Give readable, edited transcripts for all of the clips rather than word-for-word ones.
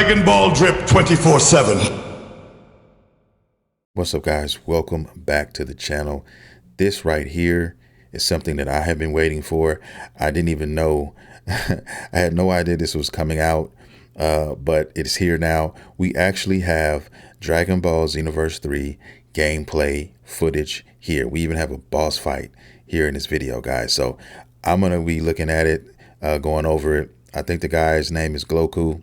Dragonball drip 24/7. What's up, guys? Welcome back to the channel. This right here is something that I have been waiting for. I didn't even know, I had no idea this was coming out, but it's here now. We actually have Dragon Ball Xenoverse 3 gameplay footage here. We even have a boss fight here in this video, guys. So I'm going to be looking at it, going over it. I think the guy's name is Gloku.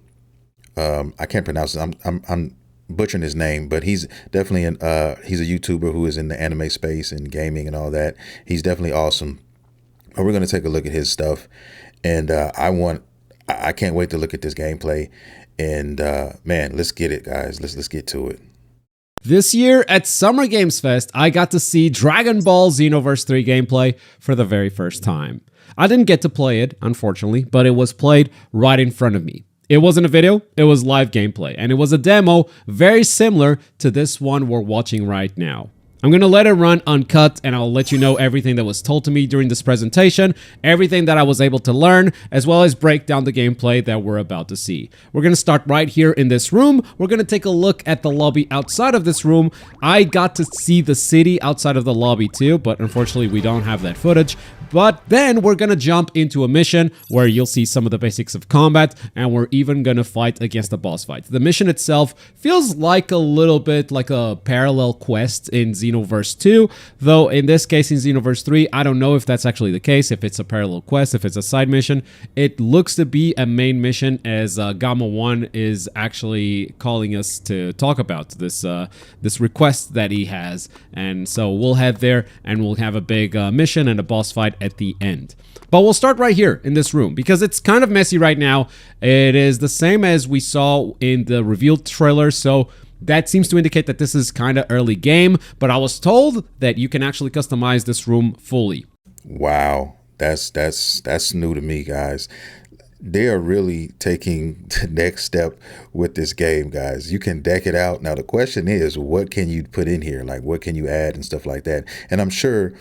I can't pronounce it. I'm butchering his name, but he's definitely he's a YouTuber who is in the anime space and gaming and all that. He's definitely awesome. But we're going to take a look at his stuff, and I can't wait to look at this gameplay. And man, let's get it, guys. Let's get to it. This year at Summer Games Fest, I got to see Dragon Ball Xenoverse 3 gameplay for the very first time. I didn't get to play it, unfortunately, but it was played right in front of me. It wasn't a video, it was live gameplay, and it was a demo very similar to this one we're watching right now. I'm going to let it run uncut, and I'll let you know everything that was told to me during this presentation, everything that I was able to learn, as well as break down the gameplay that we're about to see. We're going to start right here in this room. We're going to take a look at the lobby outside of this room. I got to see the city outside of the lobby too, but unfortunately we don't have that footage. But then we're going to jump into a mission where you'll see some of the basics of combat, and we're even going to fight against a boss fight. The mission itself feels like a little bit like a parallel quest in Xenoverse 2, though in this case in Xenoverse 3, I don't know if that's actually the case, if it's a parallel quest, if it's a side mission. It looks to be a main mission, as Gamma 1 is actually calling us to talk about this request that he has. And so we'll head there and we'll have a big mission and a boss fight at the end. But we'll start right here in this room because it's kind of messy right now. It is the same as we saw in the revealed trailer, so that seems to indicate that this is kind of early game, but I was told that you can actually customize this room fully. Wow, that's new to me, guys. They are really taking the next step with this game, guys. You can deck it out. Now the question is, what can you put in here? Like, what can you add and stuff like that? And I'm sure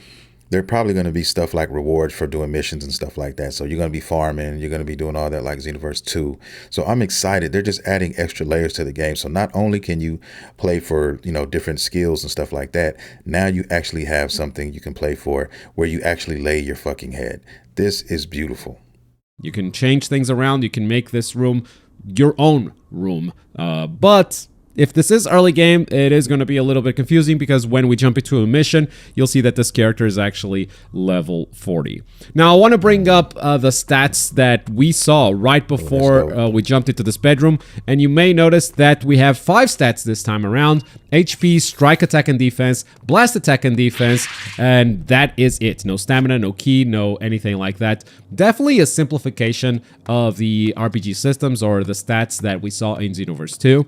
there's probably going to be stuff like rewards for doing missions and stuff like that. So you're going to be farming, you're going to be doing all that like Xenoverse 2. So I'm excited. They're just adding extra layers to the game. So not only can you play for, different skills and stuff like that, now you actually have something you can play for where you actually lay your fucking head. This is beautiful. You can change things around. You can make this room your own room. But if this is early game, it is going to be a little bit confusing because when we jump into a mission, you'll see that this character is actually level 40. Now, I want to bring up the stats that we saw right before we jumped into this bedroom, and you may notice that we have 5 stats this time around: HP, strike, attack, and defense, blast, attack, and defense, and that is it. No stamina, no ki, no anything like that. Definitely a simplification of the RPG systems or the stats that we saw in Xenoverse 2.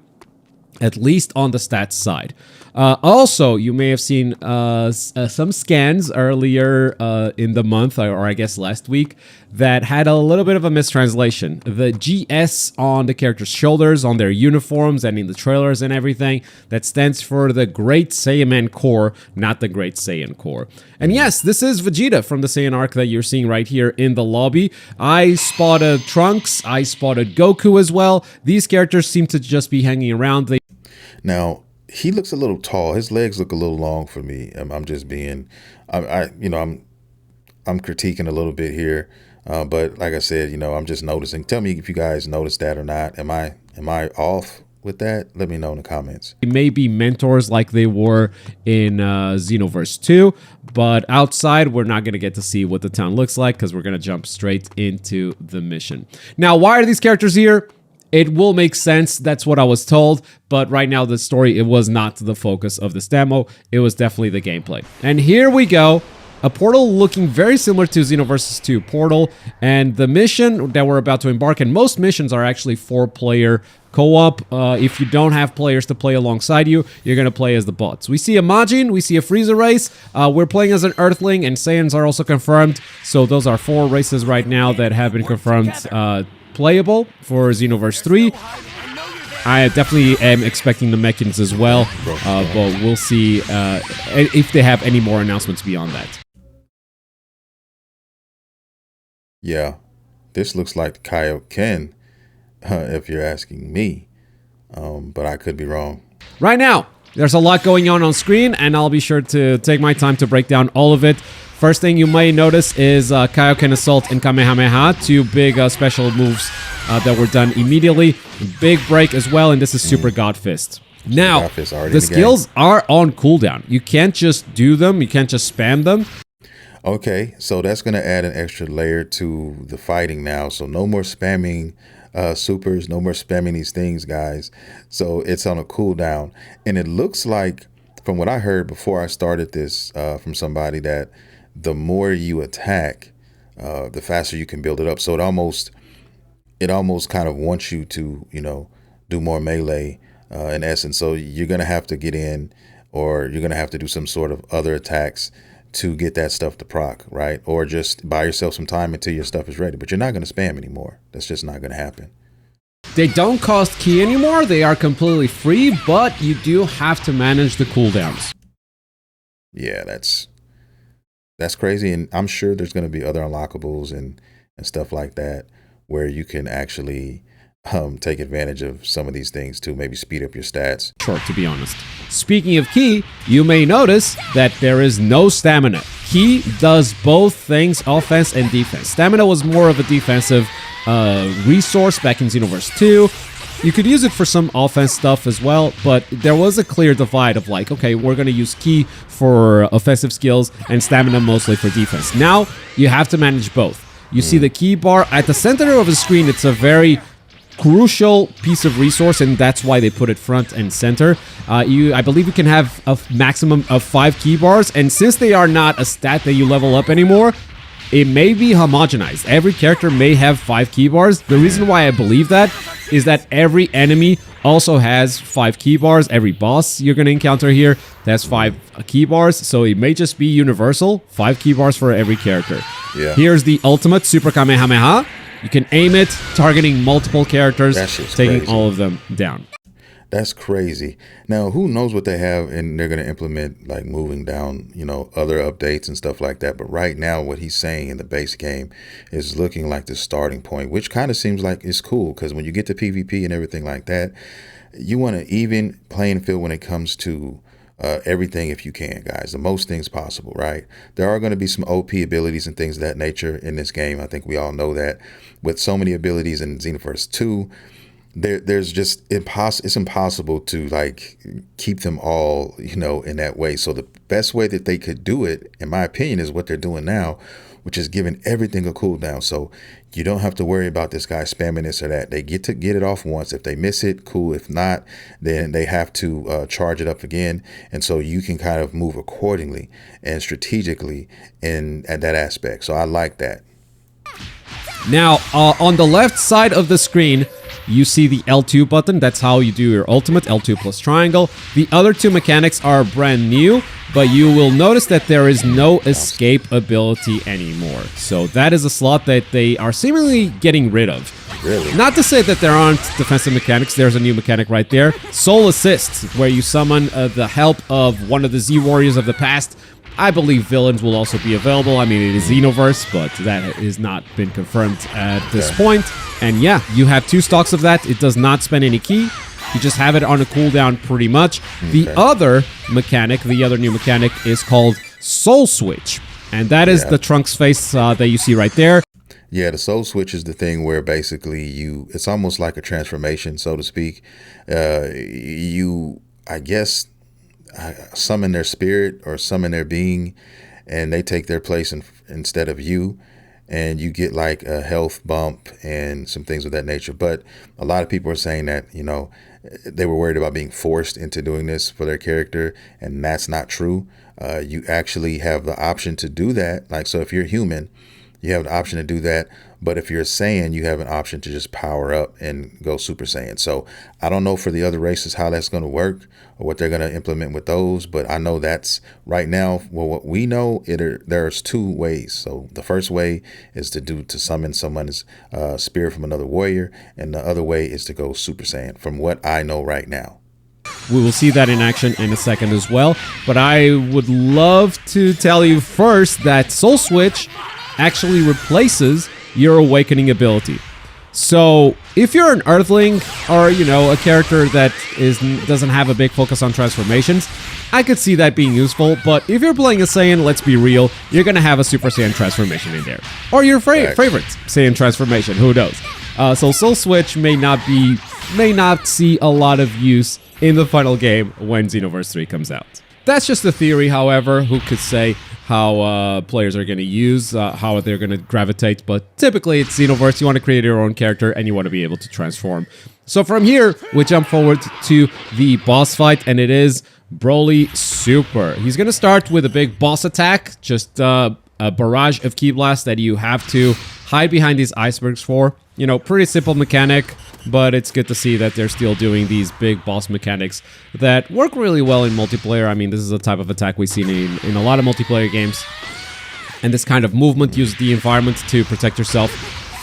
At least on the stats side. Also, you may have seen some scans earlier in the month, or I guess last week, that had a little bit of a mistranslation. The GS on the characters' shoulders, on their uniforms, and in the trailers and everything, that stands for the Great Saiyaman Corps, not the Great Saiyan Corps. And yes, this is Vegeta from the Saiyan arc that you're seeing right here in the lobby. I spotted Trunks, I spotted Goku as well. These characters seem to just be hanging around. Now, he looks a little tall. His legs look a little long for me. I'm just being, I'm critiquing a little bit here. But like I said, I'm just noticing. Tell me if you guys noticed that or not. Am I off with that? Let me know in the comments. They may be mentors like they were in Xenoverse 2, but outside we're not going to get to see what the town looks like because we're going to jump straight into the mission. Now, why are these characters here? It will make sense, that's what I was told, but right now the story, it was not the focus of this demo. It was definitely the gameplay. And here we go, a portal looking very similar to Xenoverse 2 portal, and the mission that we're about to embark in, most missions are actually 4-player co-op. If you don't have players to play alongside you, you're going to play as the bots. We see a Majin, we see a Frieza race, we're playing as an Earthling, and Saiyans are also confirmed, so those are 4 races right now that have been confirmed playable for Xenoverse 3. I definitely am expecting the mechanics as well, but we'll see if they have any more announcements beyond that. Yeah, this looks like Kaioken, if you're asking me. but I could be wrong. Right now, there's a lot going on screen, and I'll be sure to take my time to break down all of it. First thing you may notice is Kaioken Assault and Kamehameha, two big special moves that were done immediately. Big break as well, and this is Super God Fist. Now, the skills are on cooldown. You can't just do them. You can't just spam them. Okay, so that's going to add an extra layer to the fighting now. So no more spamming supers, no more spamming these things, guys. So it's on a cooldown. And it looks like, from what I heard before I started this from somebody, that the more you attack, the faster you can build it up. So it almost kind of wants you to, you know, do more melee in essence. So you're going to have to get in, or you're going to have to do some sort of other attacks to get that stuff to proc, right? Or just buy yourself some time until your stuff is ready. But you're not going to spam anymore. That's just not going to happen. They don't cost key anymore. They are completely free, but you do have to manage the cooldowns. Yeah, that's crazy. And I'm sure there's going to be other unlockables and stuff like that where you can actually take advantage of some of these things to maybe speed up your stats. Sure, to be honest. Speaking of Ki, you may notice that there is no stamina. Ki does both things, offense and defense. Stamina was more of a defensive resource back in Xenoverse 2. You could use it for some offense stuff as well, but there was a clear divide of like, okay, we're going to use Ki for offensive skills and stamina mostly for defense. Now, you have to manage both. You see the Ki bar at the center of the screen. It's a very crucial piece of resource, and that's why they put it front and center. I believe you can have a maximum of 5 Ki bars, and since they are not a stat that you level up anymore, it may be homogenized. Every character may have 5 Ki bars. The reason why I believe that is that every enemy also has 5 Ki bars. Every boss you're going to encounter here has 5 Ki bars, so it may just be universal. 5 Ki bars for every character. Yeah. Here's the ultimate Super Kamehameha. You can aim it, targeting multiple characters, taking crazy. all of them down. That's crazy. Now, who knows what they have, and they're going to implement, like moving down, you know, other updates and stuff like that. But right now, what he's saying in the base game is looking like the starting point, which kind of seems like it's cool, because when you get to PvP and everything like that, you want an even playing field when it comes to everything if you can, guys. The most things possible, right? There are going to be some OP abilities and things of that nature in this game. I think we all know that. With so many abilities in Xenoverse 2, there's just it's impossible to like keep them all, you know, in that way. So the best way that they could do it, in my opinion, is what they're doing now, which is giving everything a cooldown. So you don't have to worry about this guy spamming this or that. They get to get it off once. If they miss it, cool. If not, then they have to charge it up again. And so you can kind of move accordingly and strategically at that aspect. So I like that. Now, on the left side of the screen, you see the L2 button. That's how you do your ultimate, L2 plus triangle. The other two mechanics are brand new, but you will notice that there is no escape ability anymore. So that is a slot that they are seemingly getting rid of. Really? Not to say that there aren't defensive mechanics. There's a new mechanic right there. Soul Assist, where you summon the help of one of the Z Warriors of the past. I believe villains will also be available. I mean, it is Xenoverse, but that has not been confirmed at this point. And yeah, you have 2 stocks of that. It does not spend any Ki. You just have it on a cooldown pretty much. The other mechanic, the other new mechanic, is called Soul Switch. And that is the Trunks face that you see right there. Yeah, the Soul Switch is the thing where basically it's almost like a transformation, so to speak. I guess, summon their spirit or summon their being, and they take their place instead of you, and you get like a health bump and some things of that nature. But a lot of people are saying that, you know, they were worried about being forced into doing this for their character, and that's not true. You actually have the option to do that. Like, so if you're human, you have the option to do that. But if you're a Saiyan, you have an option to just power up and go Super Saiyan. So I don't know for the other races how that's going to work or what they're going to implement with those. But I know that's right now, well, what we know, there's 2 ways. So the first way is to summon someone's spirit from another warrior. And the other way is to go Super Saiyan, from what I know right now. We will see that in action in a second as well. But I would love to tell you first that Soul Switch actually replaces your awakening ability. So if you're an Earthling or, you know, a character that doesn't have a big focus on transformations, I could see that being useful. But if you're playing a Saiyan, let's be real, you're going to have a Super Saiyan transformation in there. Or your favorite Saiyan transformation, who knows? So Soul Switch may not see a lot of use in the final game when Xenoverse 3 comes out. That's just a theory, however. Who could say how players are going to use, how they're going to gravitate, but typically it's Xenoverse. You want to create your own character and you want to be able to transform. So from here, we jump forward to the boss fight, and it is Broly Super. He's going to start with a big boss attack, just a barrage of Ki Blasts that you have to hide behind these icebergs for. You know, pretty simple mechanic, but it's good to see that they're still doing these big boss mechanics that work really well in multiplayer. I mean, this is a type of attack we've seen in a lot of multiplayer games. And this kind of movement, use the environment to protect yourself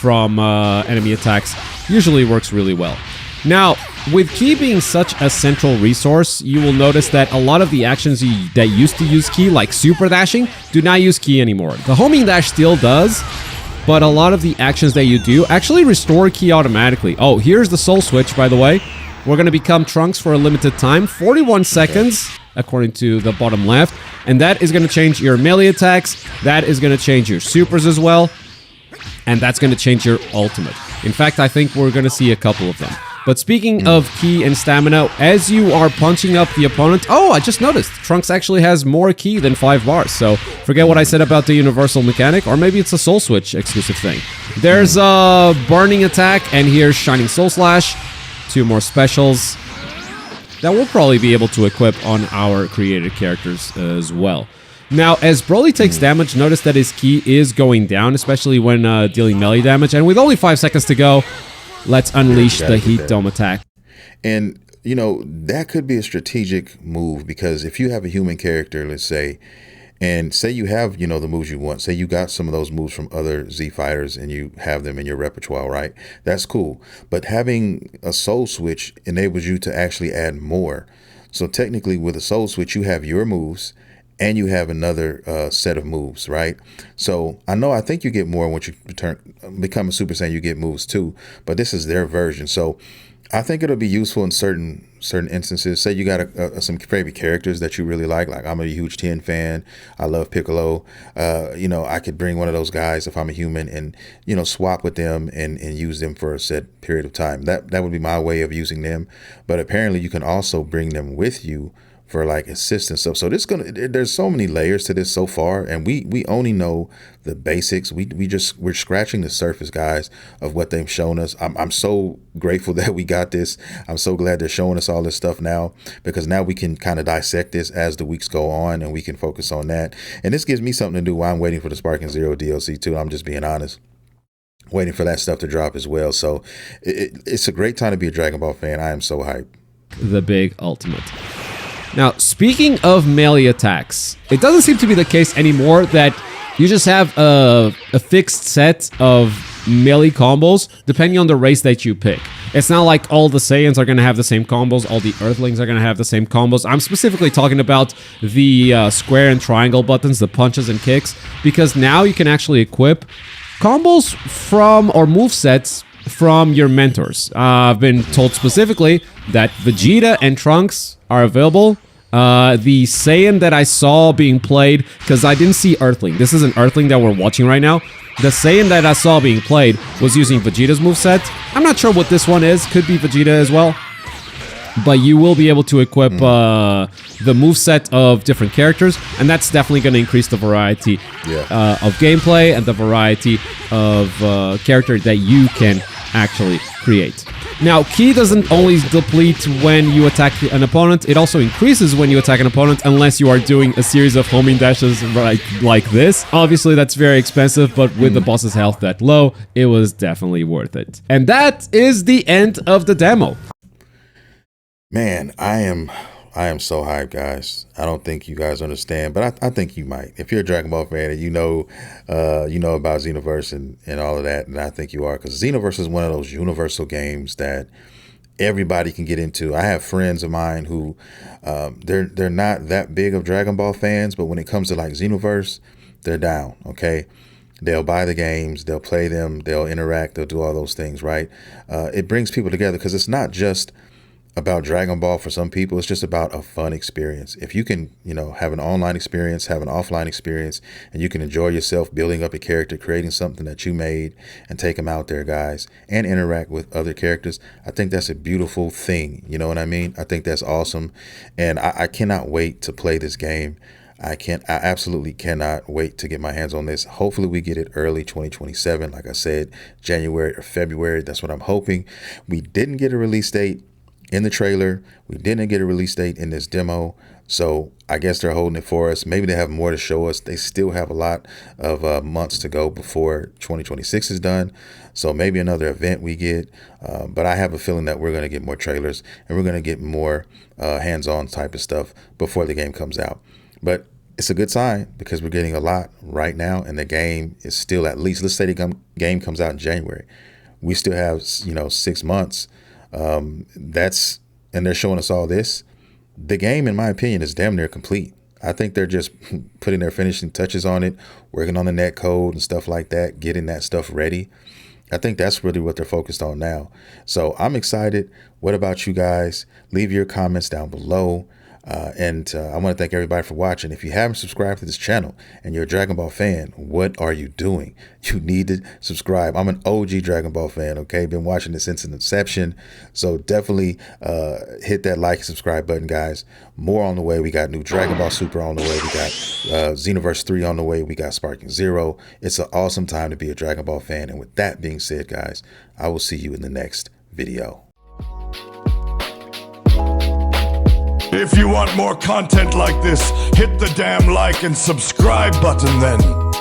from enemy attacks, usually works really well. Now, with Ki being such a central resource, you will notice that a lot of the actions that used to use Ki, like super dashing, do not use Ki anymore. The homing dash still does, but a lot of the actions that you do actually restore Ki automatically. Oh, here's the Soul Switch, by the way. We're going to become Trunks for a limited time, 41 seconds, according to the bottom left. And that is going to change your melee attacks. That is going to change your supers as well. And that's going to change your ultimate. In fact, I think we're going to see a couple of them. But speaking of Ki and stamina, as you are punching up the opponent... Oh, I just noticed. Trunks actually has more Ki than 5 bars. So forget what I said about the universal mechanic. Or maybe it's a Soul Switch exclusive thing. There's a Burning Attack. And here's Shining Soul Slash. 2 more specials that we'll probably be able to equip on our created characters as well. Now, as Broly takes damage, notice that his Ki is going down, especially when dealing melee damage. And with only 5 seconds to go... Let's unleash the Heat Dome attack. And, you know, that could be a strategic move, because if you have a human character, let's say, and say you have, you know, the moves you want, say you got some of those moves from other Z fighters and you have them in your repertoire, right? That's cool. But having a Soul Switch enables you to actually add more. So technically with a Soul Switch, you have your moves and you have another set of moves, right? So I think you get more once you become a Super Saiyan. You get moves too, but this is their version. So I think it'll be useful in certain instances. Say you got some favorite characters that you really like I'm a huge Tien fan. I love Piccolo. You know, I could bring one of those guys if I'm a human and, you know, swap with them and use them for a set period of time. That would be my way of using them. But apparently you can also bring them with you for like assistance stuff. So there's so many layers to this so far, and we only know the basics. We're scratching the surface, guys, of what they've shown us. I'm so grateful that we got this. I'm so glad they're showing us all this stuff now, because now we can kind of dissect this as the weeks go on, and we can focus on that. And this gives me something to do while I'm waiting for the Sparking Zero DLC too. I'm just being honest, waiting for that stuff to drop as well. So it's a great time to be a Dragon Ball fan. I am so hyped. The big ultimate. Now, speaking of melee attacks, it doesn't seem to be the case anymore that you just have a fixed set of melee combos depending on the race that you pick. It's not like all the Saiyans are going to have the same combos, all the Earthlings are going to have the same combos. I'm specifically talking about the square and triangle buttons, the punches and kicks, because now you can actually equip combos from, or movesets from your mentors. I've been told specifically that Vegeta and Trunks are available. The Saiyan that I saw being played, because I didn't see Earthling. This is an Earthling that we're watching right now. The Saiyan that I saw being played was using Vegeta's moveset. I'm not sure what this one is. Could be Vegeta as well. But you will be able to equip the moveset of different characters, and that's definitely going to increase the variety of gameplay and the variety of character that you can actually create. Now, Ki doesn't only deplete when you attack an opponent, it also increases when you attack an opponent, unless you are doing a series of homing dashes like this. Obviously, that's very expensive, but with the boss's health that low, it was definitely worth it. And that is the end of the demo. Man, I am so hyped, guys. I don't think you guys understand, but I think you might. If you're a Dragon Ball fan and you know about Xenoverse and all of that, and I think you are, because Xenoverse is one of those universal games that everybody can get into. I have friends of mine who they're not that big of Dragon Ball fans, but when it comes to like Xenoverse, they're down. Okay, they'll buy the games, they'll play them, they'll interact, they'll do all those things, right? It brings people together because it's not just about Dragon Ball for some people. It's just about a fun experience. If you can, have an online experience, have an offline experience, and you can enjoy yourself building up a character, creating something that you made, and take them out there, guys, and interact with other characters, I think that's a beautiful thing. You know what I mean? I think that's awesome. And I cannot wait to play this game. I absolutely cannot wait to get my hands on this. Hopefully we get it early 2027. Like I said, January or February. That's what I'm hoping. We didn't get a release date in the trailer. We didn't get a release date in this demo. So I guess they're holding it for us. Maybe they have more to show us. They still have a lot of months to go before 2026 is done. So maybe another event we get. But I have a feeling that we're going to get more trailers and we're going to get more hands-on type of stuff before the game comes out. But it's a good sign because we're getting a lot right now. And the game is still, at least, let's say the game comes out in January. We still have, 6 months. And they're showing us all this. The game, in my opinion, is damn near complete. I think they're just putting their finishing touches on it, working on the net code and stuff like that, getting that stuff ready. I think that's really what they're focused on now. So I'm excited. What about you guys? Leave your comments down below. And I want to thank everybody for watching. If you haven't subscribed to this channel and you're a Dragon Ball fan, what are you doing? You need to subscribe. I'm an OG Dragon Ball fan, okay? Been watching this since its inception. So definitely hit that like and subscribe button, guys. More on the way. We got new Dragon Ball Super on the way. We got Xenoverse 3 on the way. We got Sparking Zero. It's an awesome time to be a Dragon Ball fan. And with that being said, guys, I will see you in the next video. If you want more content like this, hit the damn like and subscribe button then.